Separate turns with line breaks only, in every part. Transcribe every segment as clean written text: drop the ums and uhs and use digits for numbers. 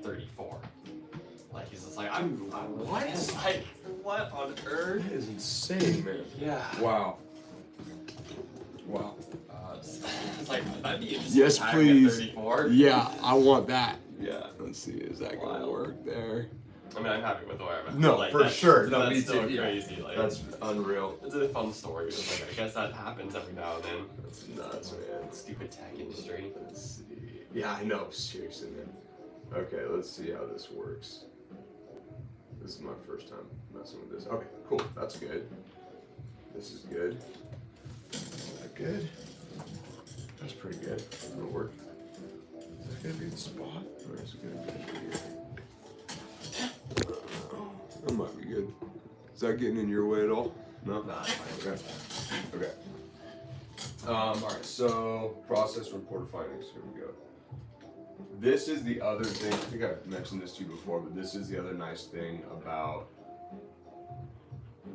34. Like, he's just like, I'm what? Like, what on earth?
That is insane, man.
Yeah.
Wow. Wow.
It's like, that'd be interesting.
Yes, please.
34.
Yeah, I want that.
Yeah.
Let's see, is that gonna work there?
I mean, I'm happy with the way I'm
No,
like,
for sure. No,
that's
me
still
too.
crazy.
Yeah.
Like,
That's unreal.
it's a fun story. It's like, I guess that happens every now and then.
That's nuts, man.
Stupid tech industry.
Let's see. Yeah, I know. Seriously, man. Okay, let's see how this works. This is my first time messing with this. Okay, cool. That's good. This is good. Is that good? That's pretty good. That'll work. Is that gonna be the spot? Or is it gonna be here? That might be good. Is that getting in your way at all? No?
Nah, it's fine.
Okay. Okay. Alright, so process report findings. Here we go. This is the other thing, I think I've mentioned this to you before, but this is the other nice thing about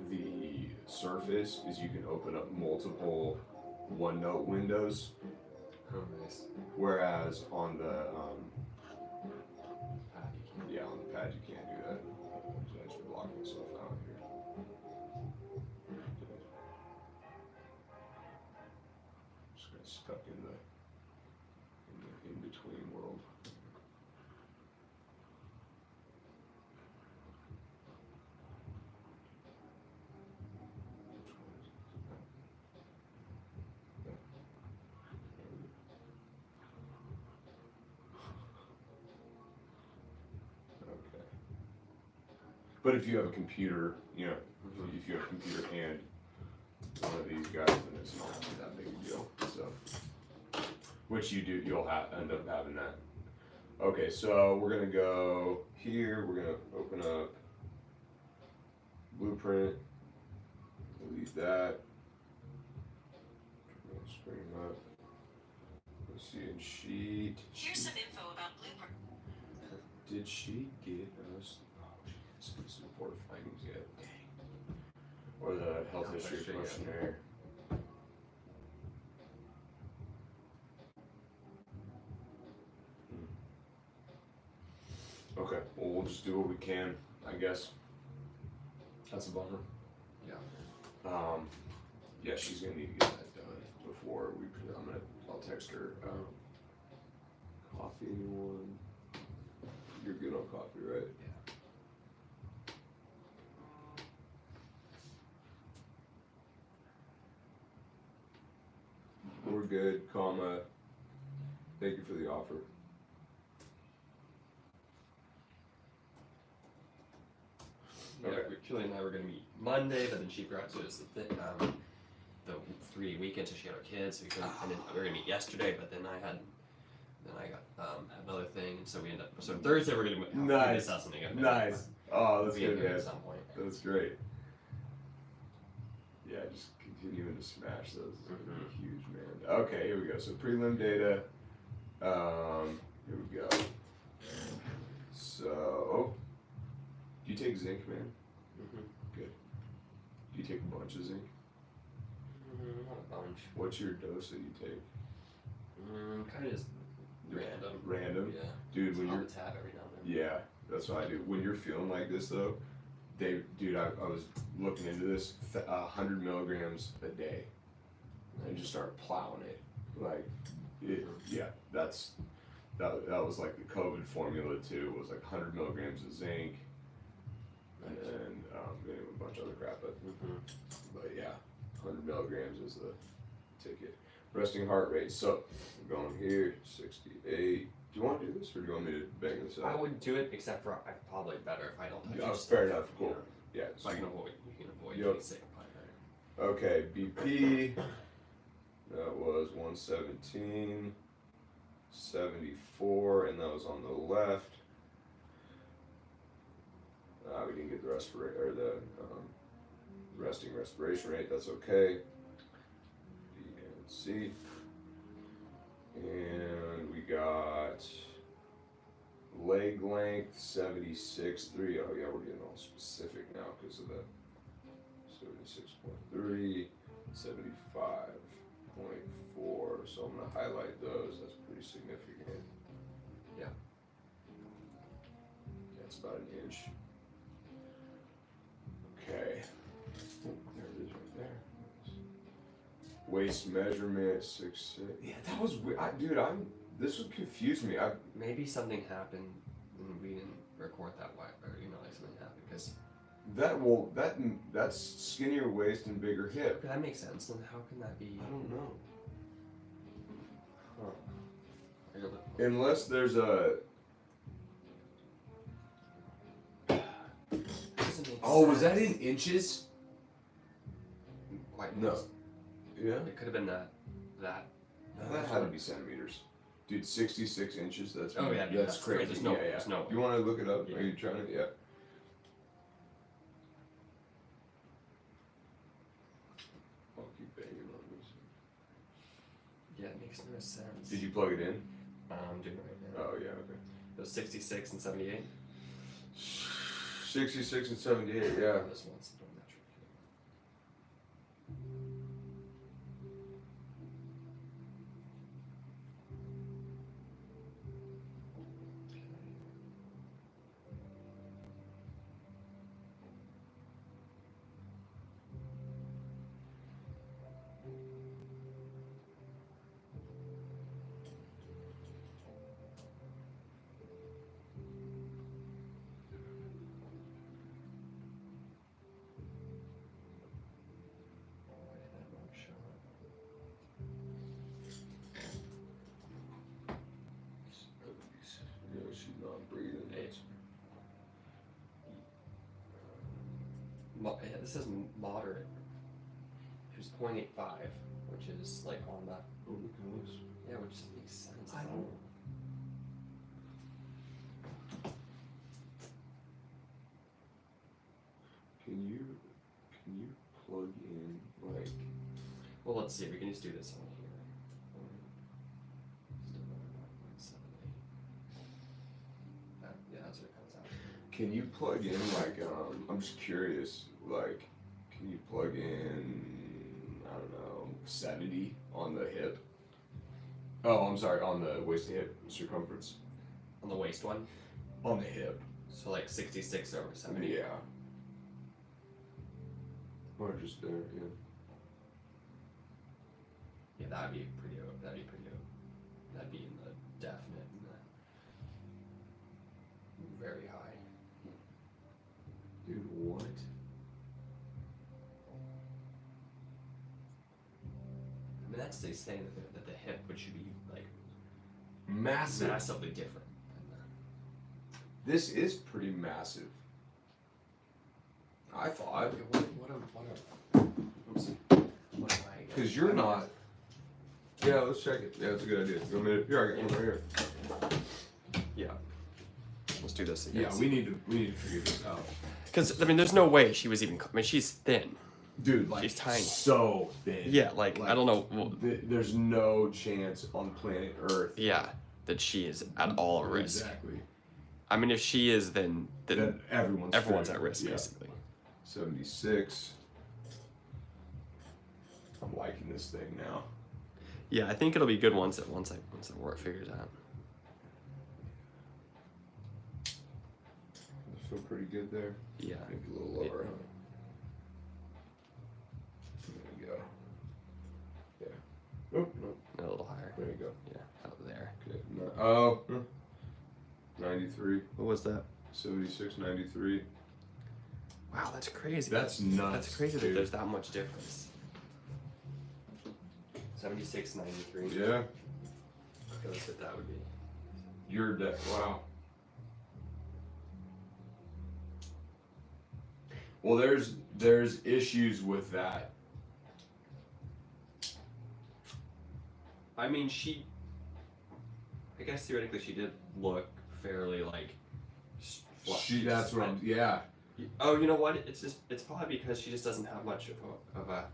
the Surface is you can open up multiple OneNote windows.
Oh, nice.
Whereas on the on the pad you can't do that. So I just block myself out here. Just got stuck in the in-between world. Okay. But if you have a computer, you know, if you have a computer and one of these guys, then it's not that big a deal. So, which you do, you'll end up having that. Okay, so we're gonna go here. We're gonna open up Blueprint. Delete that. Screen up. Let's see in Sheet.
Here's some info about Blueprint.
Did she get us? Oh, she didn't see report findings yet. Or the health history questionnaire. Okay, well, we'll just do what we can, I guess. That's a bummer.
Yeah.
Yeah, she's gonna need to get that done before we. I'll text her. Coffee, anyone? You're good on coffee, right? Yeah. We're good, comma. Thank you for the offer.
Yeah, Julie and I were going to meet Monday, but then she forgot to do the 3 weekends so she had her kids, so we couldn't. And then we were going to meet yesterday, but then I got another thing, and so we ended up. So Thursday we're going to do this something.
Nice. Oh, that's good, man.
At some point.
That's great. Yeah, just continuing to smash those. Is huge, man. Okay, here we go. So prelim data. Here we go. So, do you take zinc, man? Good. Do you take a bunch of zinc?
Not a bunch.
What's your dose that you take?
Kind of just random.
Random?
Yeah.
Dude, when
I'll
you're...
tap every now and then.
Yeah, that's what I do. When you're feeling like this, though, dude, I was looking into this, 100 milligrams a day, and just start plowing it. Like, yeah, that was like the COVID formula too. Was like 100 milligrams of zinc, and then a bunch of other crap. But yeah, 100 milligrams is the ticket. Resting heart rate. So we're going here, 68. Do you want to do this, or do you want me to bang this out?
I would do it, except for I'm probably better if I don't touch it.
Oh, fair enough. Cool. Yeah.
So you can avoid
Yep.
getting sick.
Okay, BP. That was 117, 74, and that was on the left. We didn't get the resting respiration rate. That's okay. DNC, and we got leg length 76.3. Oh yeah, we're getting all specific now because of the 76.3, 75.4. So I'm gonna highlight those. That's pretty significant.
Yeah.
It's about an inch. Okay. Oh, there it is right there. Waist measurement 6'6". Yeah, that was weird. This would confuse me.
Maybe something happened and we didn't record that why, or like something happened because.
That's skinnier waist and bigger hip.
Okay, that makes sense. Then how can that be?
I don't know.
Huh.
Unless there's a. Oh, was that in inches?
Quite
No. Yeah.
It could have been that.
No, that had to be centimeters. Dude, 66 inches. That's
Oh yeah,
that's crazy.
There's no,
yeah.
There's no way.
You want to look it up?
Yeah.
Are you trying to? Yeah. I'll keep banging on this.
Yeah, it makes no sense.
Did you plug it in?
I'm doing it right now.
Oh yeah. Okay.
It was 66 and 78.
66 and 78. Yeah.
This one's no metric.
Yeah, she's not breathing.
Yeah, this is moderate. It was 0.85, which is like on that.
Oh, look at this.
Yeah, which just makes sense.
I don't. Can you plug in like?
Well, let's see. We can just do this on here. Yeah, that's what it comes out.
Can you plug in like I'm just curious, like can you plug in I don't know 70 on the hip? Oh, I'm sorry, on the waist to hip circumference.
On the waist one?
On the hip.
So like 66 over 70.
Yeah. Or just there, yeah.
Yeah, that'd be pretty. That'd be in the definite. Very high.
Dude, what?
I mean, that's they saying that the hip, which should be like
Massive.
massively different.
This is pretty massive. I thought.
Oops. What am I?
Because you're not. Yeah, let's check it. Yeah, that's a good idea. Go a minute. Here, I got one right here.
Yeah. Let's do this again.
Yeah, we need to figure this out.
Because I mean, there's no way she was even. I mean, she's thin.
Dude, like
she's tiny.
So thin.
Yeah, like I don't know. Well,
there's no chance on planet Earth.
yeah, that she is at all at risk.
Exactly.
I mean, if she is, then
everyone's
at risk,
yeah.
basically.
76. I'm liking this thing now.
Yeah, I think it'll be good once it work figures out.
I feel pretty good there.
Yeah.
Maybe a little lower. There you go. Yeah. Oh no.
A little higher.
There you go.
Yeah, out there.
Okay. 93.
What was that?
76, 93.
Wow, that's crazy.
That's nuts.
That's crazy
dude.
that there's that much difference. 76, 93.
Yeah.
Okay, let's see what that would be.
You're dead. Wow. Well, there's issues with that.
I mean, I guess theoretically she did look fairly like.
That's what I'm. Yeah.
Oh, you know what? It's probably because she just doesn't have much of a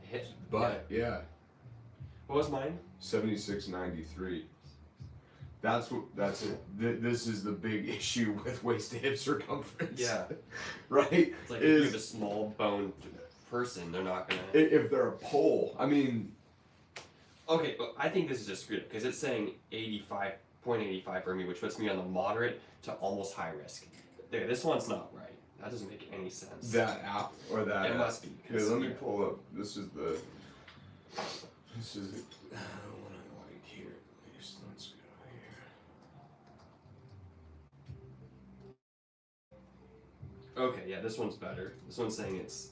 hit.
But yeah.
What was mine?
76, 93. That's it. This is the big issue with waist to hip circumference.
Yeah.
Right?
It's like if you have a small boned person, they're not gonna.
If they're a pole, I mean.
Okay, but I think this is just screwed up because it's saying 85.85 for me, which puts me on the moderate to almost high risk. Okay, this one's not right. That doesn't make any sense.
That app or that?
It
app?
must be.
Here, let me pull up. This is the. This is it. What I like here. At least let's go here.
Okay, yeah, this one's better. This one's saying it's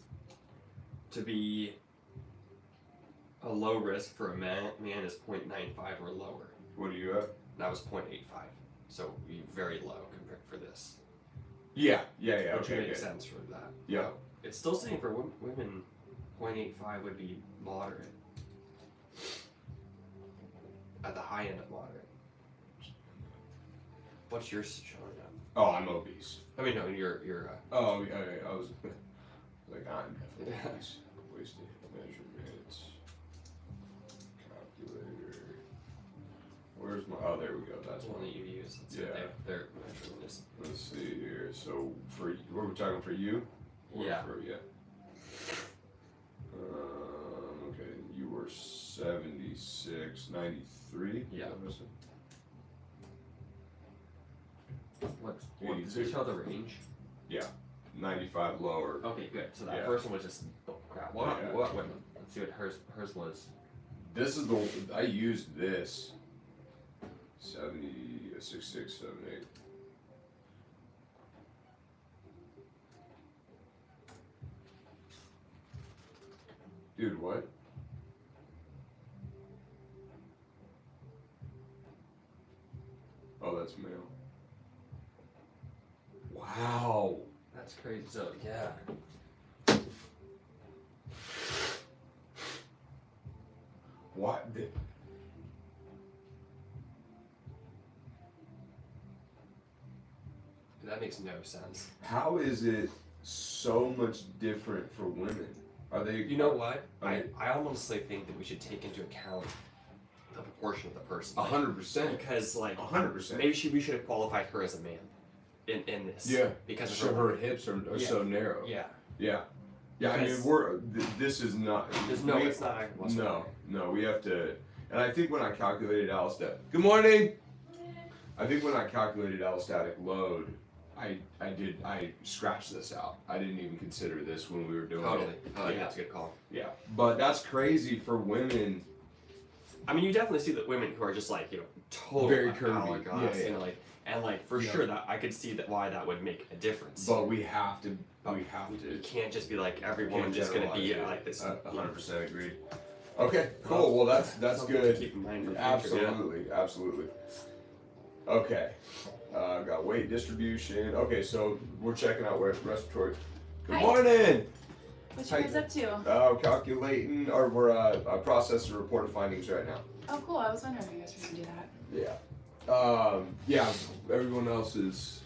to be a low risk for a man is 0.95 or lower.
What are you at?
That was 0.85. So very low compared for this.
Yeah.
Which
Okay.
makes sense for that.
Yeah.
It's still saying for women, 0.85 would be moderate. At the high end of moderate. What's yours showing up?
Oh, I'm obese.
I mean, no, you're.
Oh, yeah. I was like, I'm definitely obese. Wasted measurements. Calculator. Where's my? Oh, there we go. That's
That's one that you use. That's
Yeah.
They're measuring this.
Let's see here. So for what we're talking for you? Or
Yeah.
For, yeah. Okay. You were 76, 93.
Yeah.
Is that what I said?
What does
82.
it show the range?
95 lower.
Okay, good. So that
Yeah.
first one was just crap. What
Yeah.
women? Let's see what hers was.
This is the I used this. 70, 66, 78. Dude, what? Oh, that's male. Wow.
That's crazy. So yeah.
What?
That makes no sense.
How is it so much different for women? Are they?
You know what?
I
I honestly think that we should take into account the proportion of the person.
100%.
Because like
100%.
maybe we should have qualified her as a man in this.
Yeah.
Because of
So her hips are
Yeah.
so narrow.
Yeah.
Yeah. Yeah. I mean,
Because-
this is not.
There's no.
we-
It's not.
No. We have to. And I think when I calculated allostatic. Good morning. I think when I calculated allostatic load, I scratched this out. I didn't even consider this when we were doing
Totally.
it.
Oh, yeah,
Yeah.
that's a good call.
Yeah. But that's crazy for women.
I mean, you definitely see that women who are just like totally
Very curvy.
hourglass,
Yeah.
and for
Yeah.
sure that I could see that why that would make a difference.
But we have to. We
You
have to.
can't just be like every
Can't
woman just gonna be
generalize it.
like this.
100% agreed. Okay, cool. Well, that's
Something
good.
to keep in mind for the future, yeah.
Absolutely. Okay. Got weight distribution. Okay, so we're checking out respiratory. Good
Hi.
morning.
What you guys up to?
Calculating, or we're processing reported findings right now.
Oh, cool. I was wondering if you guys were gonna do that.
Yeah. Yeah. Everyone else is.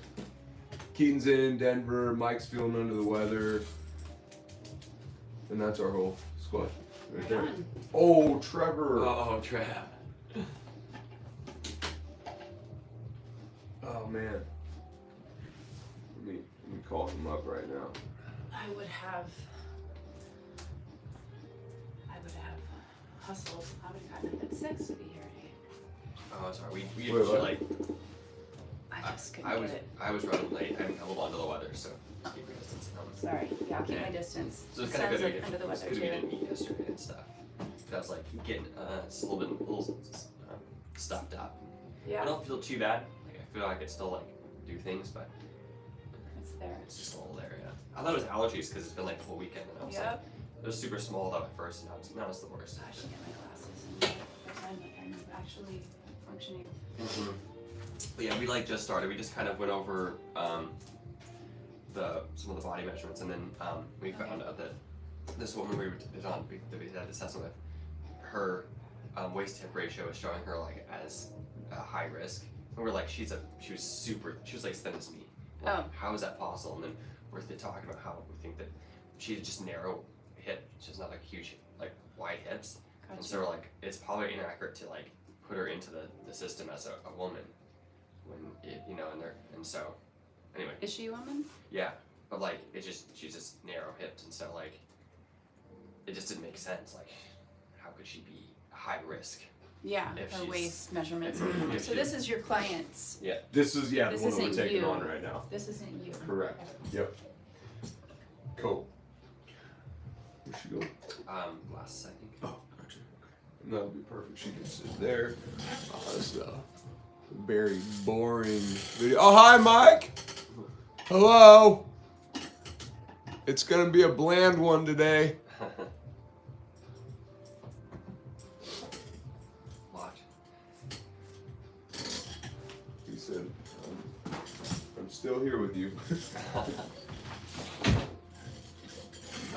Keaton's in Denver. Mike's feeling under the weather. And that's our whole squad right
Right
there.
on.
Oh, Trevor.
Oh, Trav.
Oh man. Let me call him up right now.
I would have hustled. I would have gotten up at 6 to be here at 8.
Oh, sorry. We
Wait,
usually
what?
like.
I just couldn't
I
get
was
it.
I was running late. I'm a little under the weather, so just keep your distance.
Sorry. Yeah, I'll keep my
Okay.
distance.
So it's
It
kind of
sounds
good.
like under the
It's
weather
good we
too.
didn't eat yesterday and stuff. I was like getting it's a little stuffed up. I
Yeah,
don't feel too bad. Like I feel like I could still like do things, but
it's there.
it's just a little there. Yeah. I thought it was allergies because it's been like the whole weekend, and I was like,
Yep.
it was super small though at first, and now it's the worst.
I should get my glasses and pretend like I'm actually functioning.
But yeah, we like just started. We just kind of went over some of the body measurements, and then we found out that this woman we had this assessment with, her waist hip ratio is showing her like as a high risk, and we're like, she was like thin as me. Like,
Oh.
how is that possible? And then we're talking about how we think that she's just narrow hip. She's not like huge like wide hips, and
Gotcha.
so we're like, it's probably inaccurate to like put her into the system as a woman when and so anyway,
Is she a woman?
yeah, but like she's just narrow hipped, and so like it just didn't make sense. Like, how could she be high risk?
Yeah,
If
her
she's-
waist measurements.
if
So
she-
this is your client's.
This is, yeah,
This
the one that we're
isn't
taking
you.
on right now.
This isn't you.
Correct. Yep. Cool. Where's she going?
Glasses, I think.
Oh, gotcha. Okay. That'll be perfect. She can sit there. Oh, this is a very boring video. Oh, hi, Mike. Hello. It's gonna be a bland one today.
Watch.
He said, I'm still here with you.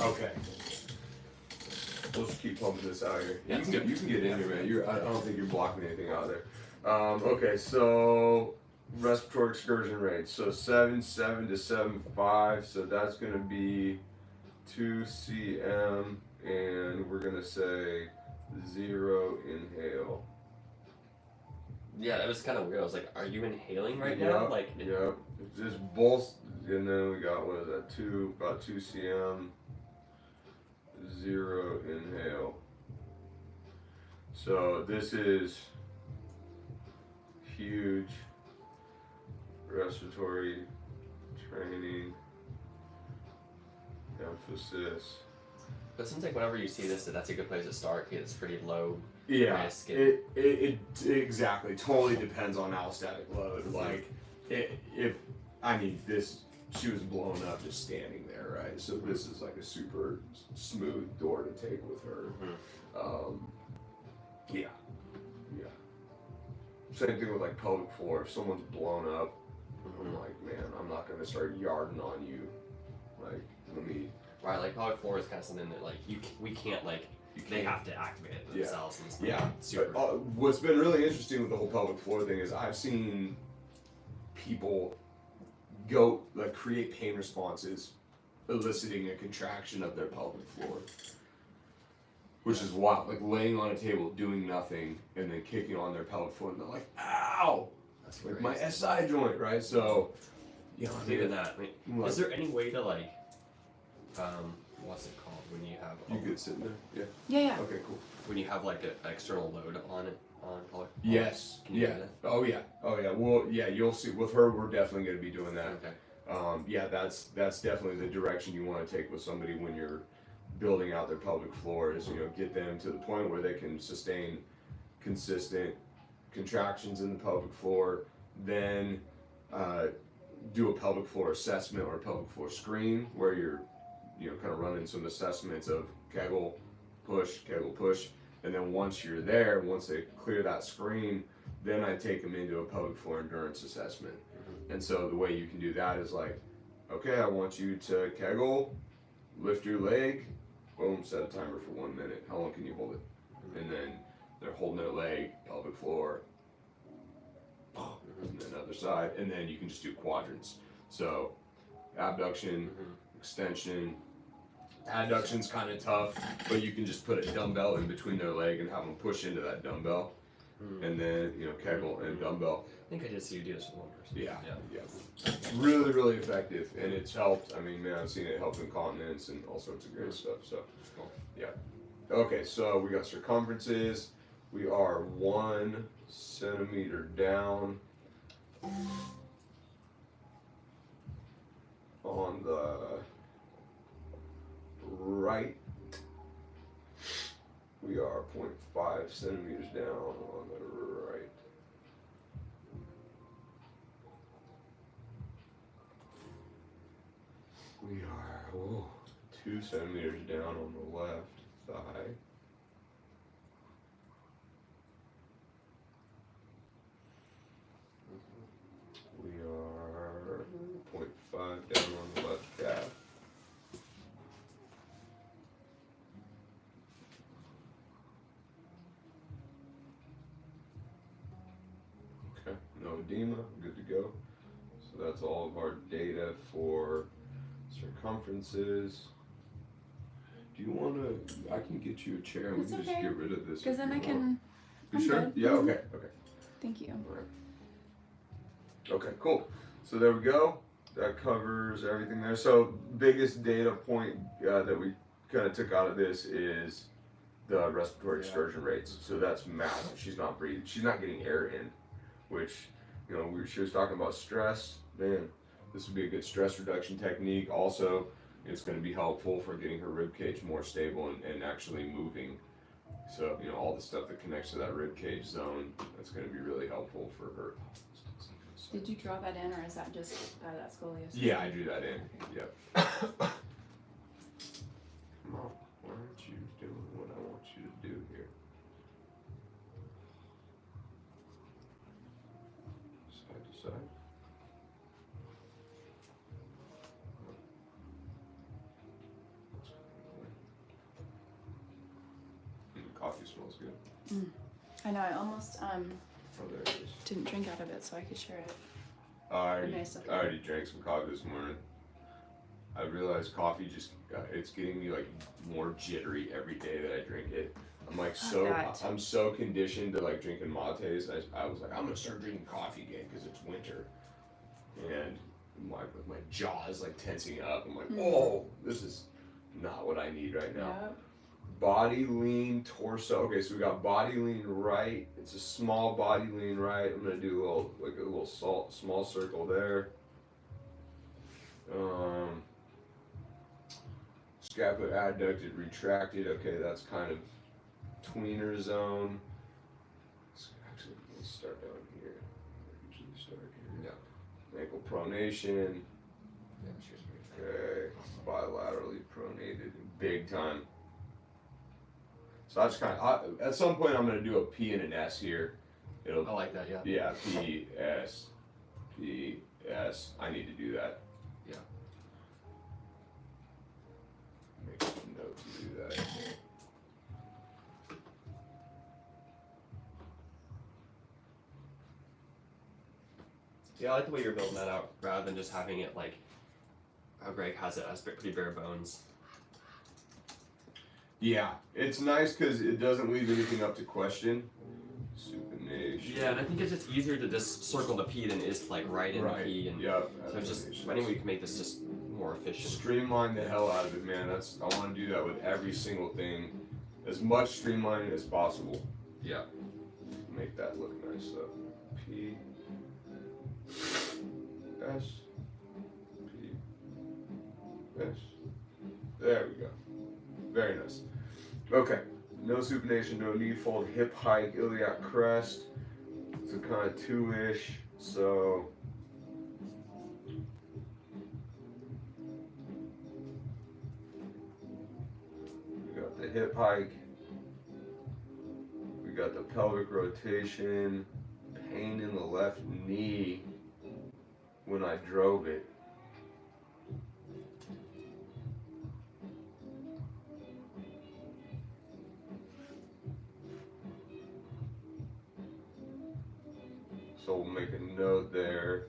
Okay. We'll just keep pumping this out here.
Yeah,
You can get in here, man. I don't think you're blocking anything out there. Okay, so respiratory excursion rate. So 7.7 to 7.5. So that's going to be 2 cm, and we're going to say 0 inhale.
Yeah, that was kind of weird. I was like, "Are you inhaling right now?" Like,
yeah, just both, and then we got what is that? About 2 cm. 0 inhale. So this is huge respiratory training emphasis.
But it seems like whenever you see this, that's a good place to start because it's pretty low
Yeah,
risk.
it exactly totally depends on allostatic load. Like, if I mean this, she was blown up just standing there, right? So this is like a super smooth door to take with her. Yeah. Same thing with like pelvic floor. If someone's blown up, I'm like, man, I'm not gonna start yarding on you. Like, let me.
Right, like pelvic floor is kind of something that like we can't like they have to activate it themselves. And stuff.
Yeah.
Super.
What's been really interesting with the whole pelvic floor thing is I've seen people go like create pain responses eliciting a contraction of their pelvic floor, which is wild. Like laying on a table doing nothing and then kicking on their pelvic floor and they're like, ow,
That's
like
crazy.
my SI joint, right? So you know,
Even that. I mean,
like,
is there any way to like what's it called when you have
you could sit in there? Yeah.
Yeah.
Okay, cool.
when you have like an external load on it on pelvic?
Yes.
Can you
Yeah.
do that?
Oh yeah. Well, yeah, you'll see with her we're definitely gonna be doing that.
Okay.
Yeah, that's definitely the direction you want to take with somebody when you're building out their pelvic floor is, get them to the point where they can sustain consistent contractions in the pelvic floor, then do a pelvic floor assessment or a pelvic floor screen where you're, kind of running some assessments of Kegel push, and then once you're there, once they clear that screen, then I take them into a pelvic floor endurance assessment. And so the way you can do that is like, okay, I want you to Kegel, lift your leg, boom, set a timer for 1 minute. How long can you hold it? And then they're holding their leg, pelvic floor, and then other side, and then you can just do quadrants. So abduction, extension. Adduction's kind of tough, but you can just put a dumbbell in between their leg and have them push into that dumbbell, and then Kegel and dumbbell.
I think I did see you do this with one person.
Yeah. It's really, really effective, and it's helped. I mean, man, I've seen it help incontinence and all sorts of great stuff. So,
Cool.
yeah. Okay, so we got circumferences. We are 1 centimeter down on the right. We are 0.5 centimeters down on the right. We are 2 centimeters down on the left thigh. We are 0.5 down on the left calf. Okay, no edema, good to go. So that's all of our data for circumferences. Do you want to? I can get you a chair and we
It's
can
okay.
just get rid of this.
Because
if
then
you
I
want.
can.
You
I'm
sure?
good.
Yeah.
Mhm.
Okay. Okay.
Thank you.
All right. Okay. Cool. So there we go. That covers everything there. So biggest data point that we kind of took out of this is the respiratory
Yeah.
excursion rates. So that's massive. She's not breathing. She's not getting air in, which, you know, she was talking about stress. Man, this would be a good stress reduction technique. Also, it's going to be helpful for getting her rib cage more stable and actually moving. So, you know, all the stuff that connects to that rib cage zone, that's going to be really helpful for her.
Did you draw that in, or is that just that scoliosis?
Yeah, I drew that in. Yep. Come on, why aren't you doing what I want you to do here? Side to side. The coffee smells good.
I know. I almost
Oh, there it is.
didn't drink out of it, so I could share it.
I
Nice.
already drank some coffee this morning. I realized coffee just, it's getting me like more jittery every day that I drink it. I'm like I'm so conditioned to like drinking mates. I was like, I'm gonna start drinking coffee again because it's winter. And my jaw is like tensing up. I'm like, whoa, this is not what I need right now.
Yep.
Body lean, torso. Okay, so we got body lean right. It's a small body lean right. I'm gonna do a little small circle there. Scapula adducted, retracted. Okay, that's kind of tweener zone. Actually, let's start down here. I usually start here. Yeah. Ankle pronation.
Yeah,
Okay, bilaterally pronated, big time. So I just kind of, at some point I'm going to do a P and an S here.
I like that, yeah.
Yeah, P, S, P, S. I need to do that.
Yeah.
Make a note to do that.
Yeah, I like the way you're building that out rather than just having it like how Greg has it as pretty bare bones.
Yeah, it's nice because it doesn't leave anything up to question. Supination.
Yeah, and I think it's just easier to just circle the P than it is to like write in the P. And
Yep.
so it's just, I think we can make this just more efficient.
Streamline the hell out of it, man. I want to do that with every single thing. As much streamlining as possible.
Yeah.
Make that look nice. So, P, S, P, S. There we go. Very nice. Okay. No supination, no knee fold, hip hike, iliac crest. It's a kind of 2-ish. So, we got the hip hike. We got the pelvic rotation. Pain in the left knee when I drove it. So we'll make a note there.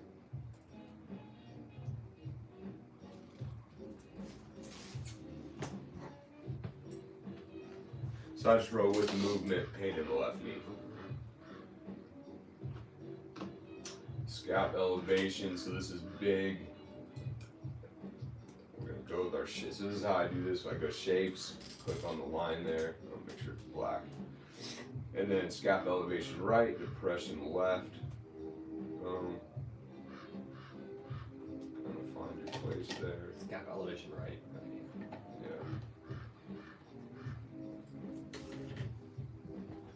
So I just wrote with movement, pain in the left knee. Scap elevation, so this is big. We're gonna go with our shape. So this is how I do this. I go shapes, click on the line there. I'll make sure it's black. And then scap elevation right, depression left. Kind of find your place there.
Scap elevation right.
Yeah.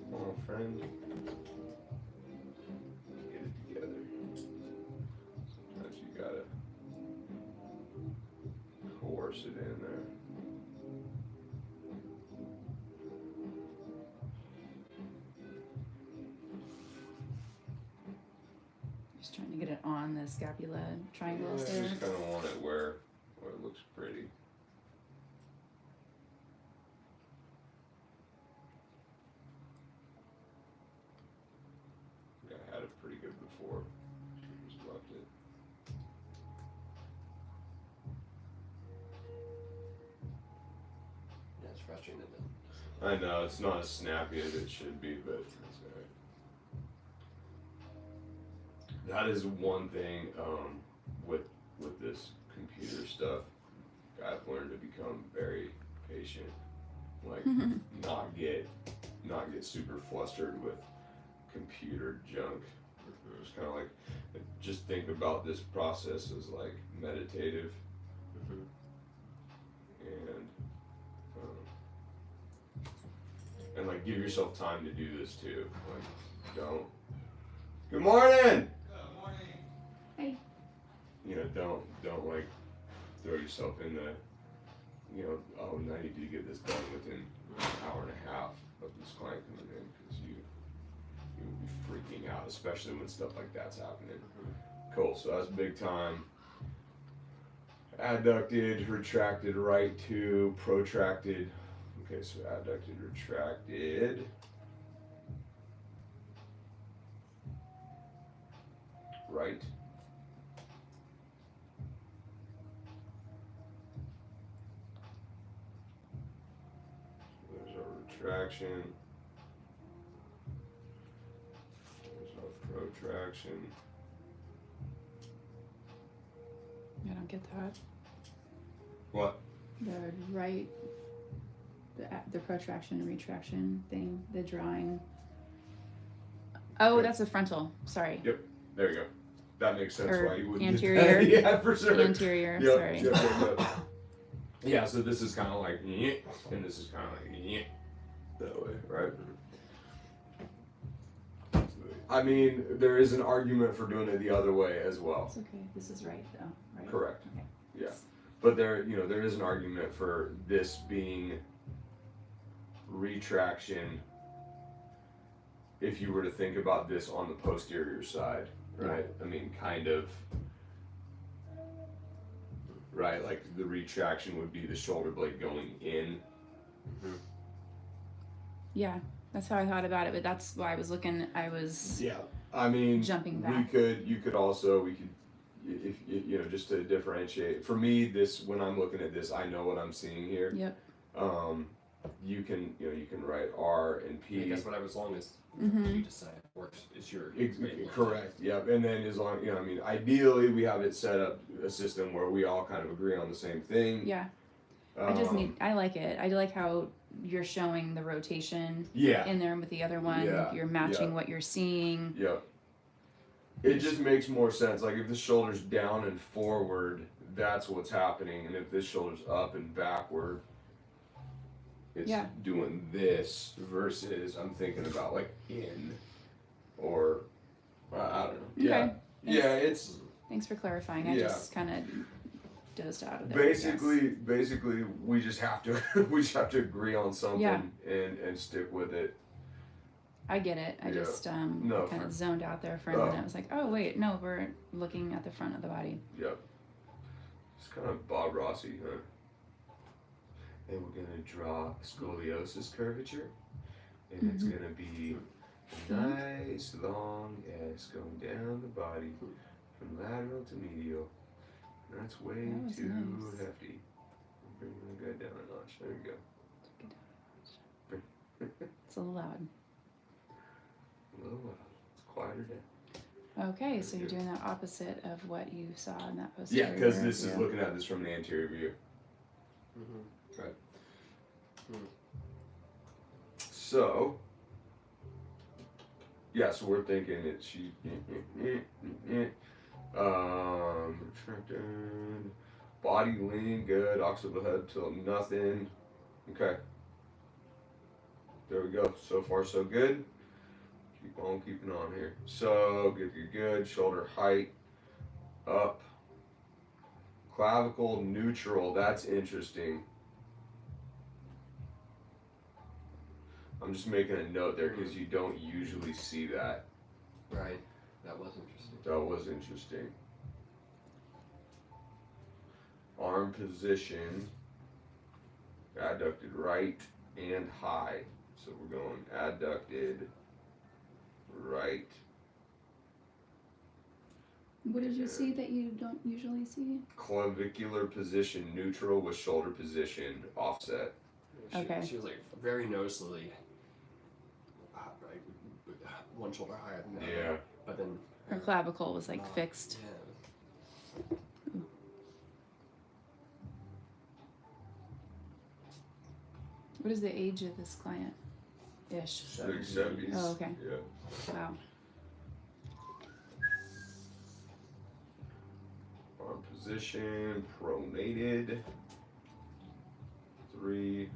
Come on, friend. Get it together. Sometimes you gotta coerce it in there.
Just trying to get it on the scapula triangles
I
there.
just kind of want it where it looks pretty. Yeah, I had it pretty good before. Just left it.
Yeah, it's frustrating that
I know it's not as snappy as it should be, but that's alright. That is one thing with this computer stuff. I've learned to become very patient. like not get super flustered with computer junk. Just kind of like just think about this process as like meditative, and like give yourself time to do this too. Like don't. Good morning.
Hey.
You know, don't like throw yourself in the, you know, oh, now I need to get this done within an hour and a half of this client coming in, because you would be freaking out, especially when stuff like that's happening. Cool, so that's big time. Adducted, retracted, right to, protracted. Okay, so adducted, retracted. Right. There's our retraction. There's our protraction.
I don't get that.
What?
The right, the protraction and retraction thing, the drawing. Oh,
Okay.
that's the frontal. Sorry.
Yep. There you go. That makes sense
Or
why you wouldn't
anterior.
get that. Yeah, for sure.
Anterior.
Yep,
Sorry.
Yep. Yeah, so this is kind of like, and this is kind of like, that way, right? I mean, there is an argument for doing it the other way as well.
It's okay. This is right though, right?
Correct.
Okay.
Yeah, but there is an argument for this being retraction if you were to think about this on the posterior side, right? I mean, kind of, right? Like the retraction would be the shoulder blade going in.
Yeah, that's how I thought about it, but that's why I was looking. I was
Yeah, I mean,
jumping back.
we could also, if you know, just to differentiate. For me, this, when I'm looking at this, I know what I'm seeing here.
Yep.
You can write R and P.
I guess whatever, as long as you decide works is your
Correct. Yep. And then as long, I mean, ideally we have it set up a system where we all kind of agree on the same thing.
Yeah. I like it. I like how you're showing the rotation in there with the other one.
Yeah.
You're matching what you're seeing.
Yep. It just makes more sense. Like if the shoulder's down and forward, that's what's happening. And if this shoulder's up and backward, it's doing this, versus I'm thinking about like in, or I don't know. Yeah.
Okay.
Yeah, it's
Thanks for clarifying. I just kind of dozed out of it.
basically we just have to agree on something and stick with it.
I get it. I just kind of zoned out there for a minute. I was like, oh wait, no, we're looking at the front of the body.
Yep. It's kind of Bob Rossi, huh? And we're gonna draw scoliosis curvature, and it's gonna be a nice long S going down the body from lateral to medial. That's way too hefty. Bring the guy down a notch. There you go.
It's a little loud.
A little loud. It's quieter down.
Okay, so you're doing that opposite of what you saw in that posterior.
Yeah, because this is looking at this from the anterior view. Right. So, yeah, so we're thinking it's retracted, body lean, good, occipital head till nothing. Okay. There we go. So far, so good. Keep on keeping on here. So, good. Shoulder height up. Clavicle neutral. That's interesting. I'm just making a note there because you don't usually see that.
Right. That was interesting.
That was interesting. Arm position. Adducted right and high. So we're going adducted right.
What did you see that you don't usually see?
Clavicular position neutral with shoulder position offset.
She was like very noticeably one shoulder higher than the other.
Yeah.
But then
Her clavicle was like fixed.
Yeah.
What is the age of this client? Ish.
70s.
Oh, okay.
Yeah.
Wow.
Arm position, pronated. 3.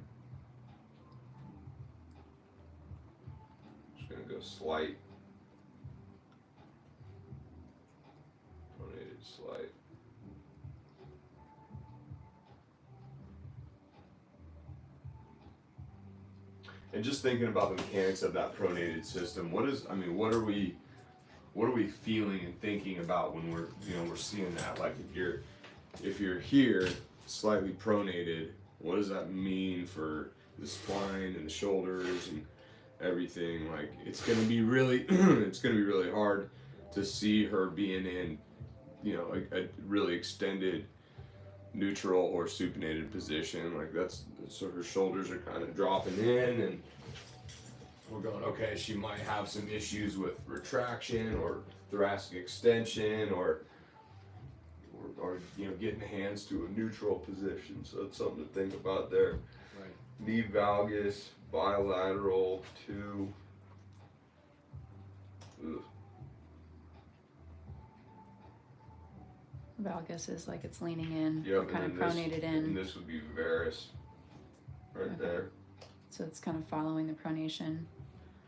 Just gonna go slight. Pronated slight. And just thinking about the mechanics of that pronated system, what are we feeling and thinking about when we're seeing that? Like if you're here slightly pronated, what does that mean for the spine and the shoulders and everything? Like it's gonna be really hard to see her being in a really extended neutral or supinated position. Like so her shoulders are kind of dropping in, and we're going, okay, she might have some issues with retraction or thoracic extension or getting the hands to a neutral position. So that's something to think about there.
Right.
Knee valgus, bilateral, 2. Ugh.
Valgus is like it's leaning in,
Yep,
or kind of pronated in.
And this would be varus, right
Okay.
there.
So it's kind of following the pronation.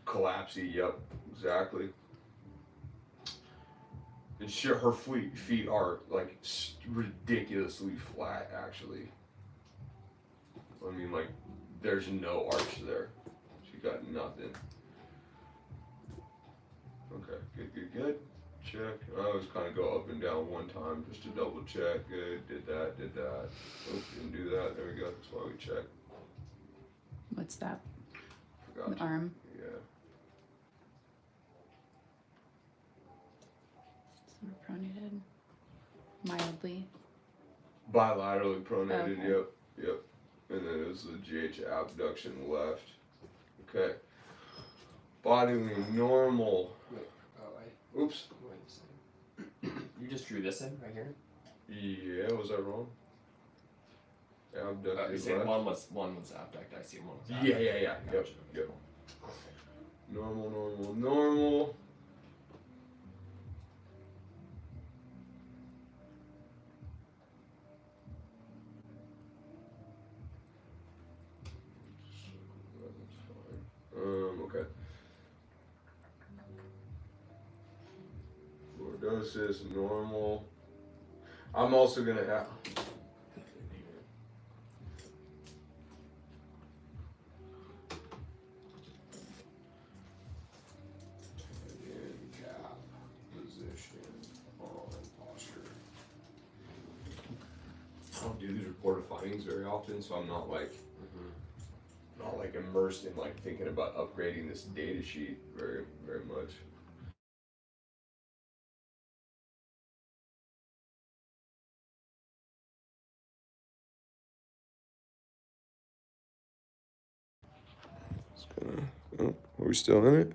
Collapsy, yep, exactly. And sure, her feet are like ridiculously flat, actually. I mean, like, there's no arch there. She got nothing. Okay, good. Check. I always kind of go up and down one time just to double check. Good, did that. Oops, didn't do that. There we go. That's why we check.
What's that?
Forgot.
The arm.
Yeah.
Sort of pronated. Mildly.
Bilaterally pronated,
Okay.
yep. And then it was the GH abduction left. Okay. Body lean normal.
Wait,
Oops.
wait a second. You just drew this in right here?
Yeah, was I wrong?
You
Abducted
said
left.
one was abduct, I see one was
Yeah.
abduct.
Yep.
Gotcha.
Normal. Okay. Lordosis, normal. I'm also gonna have. In cap position on posture. I don't do these reported findings very often, so I'm not like immersed in like thinking about upgrading this data sheet very much. Are we still in it?